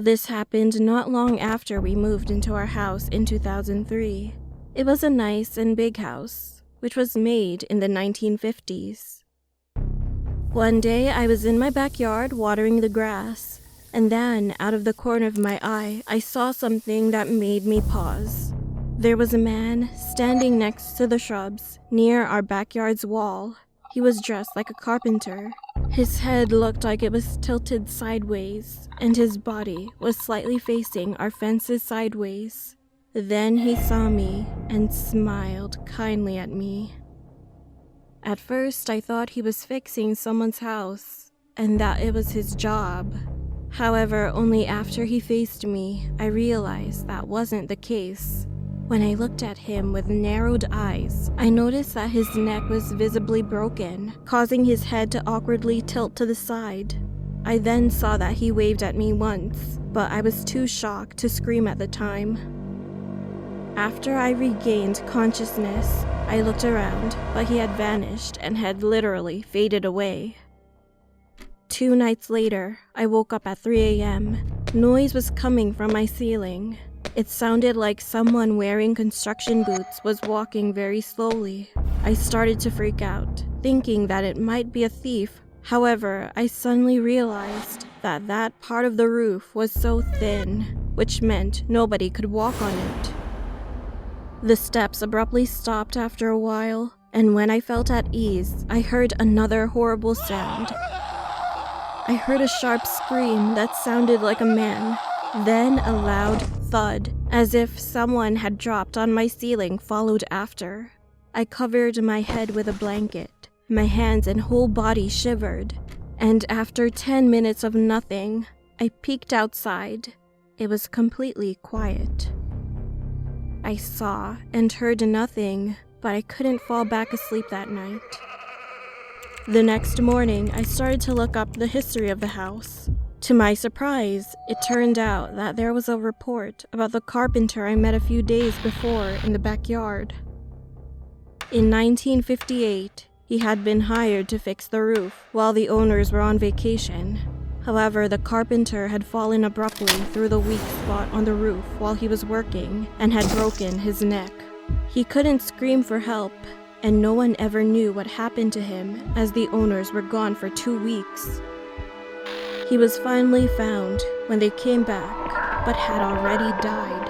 This happened not long after we moved into our house in 2003. It was a nice and big house, which was made in the 1950s. One day I was in my backyard watering the grass, and then out of the corner of my eye, I saw something that made me pause. There was a man standing next to the shrubs near our backyard's wall. He was dressed like a carpenter. His head looked like it was tilted sideways, and his body was slightly facing our fences sideways. Then he saw me and smiled kindly at me. At first, I thought he was fixing someone's house, and that it was his job. However, only after he faced me, I realized that wasn't the case. When I looked at him with narrowed eyes, I noticed that his neck was visibly broken, causing his head to awkwardly tilt to the side. I then saw that he waved at me once, but I was too shocked to scream at the time. After I regained consciousness, I looked around, but he had vanished and had literally faded away. 2 nights later, I woke up at 3 a.m. Noise was coming from my ceiling. It sounded like someone wearing construction boots was walking very slowly. I started to freak out, thinking that it might be a thief. However, I suddenly realized that that part of the roof was so thin, which meant nobody could walk on it. The steps abruptly stopped after a while, and when I felt at ease, I heard another horrible sound. I heard a sharp scream that sounded like a man, then a loud thud, as if someone had dropped on my ceiling, followed after. I covered my head with a blanket. My hands and whole body shivered, and after 10 minutes of nothing, I peeked outside. It was completely quiet. I saw and heard nothing, but I couldn't fall back asleep that night. The next morning, I started to look up the history of the house. To my surprise, it turned out that there was a report about the carpenter I met a few days before in the backyard. In 1958, he had been hired to fix the roof while the owners were on vacation. However, the carpenter had fallen abruptly through the weak spot on the roof while he was working and had broken his neck. He couldn't scream for help, and no one ever knew what happened to him as the owners were gone for 2 weeks. He was finally found when they came back, but had already died.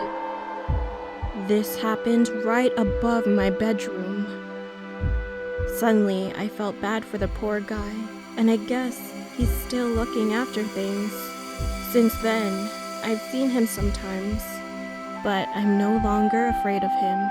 This happened right above my bedroom. Suddenly, I felt bad for the poor guy, and I guess he's still looking after things. Since then, I've seen him sometimes, but I'm no longer afraid of him.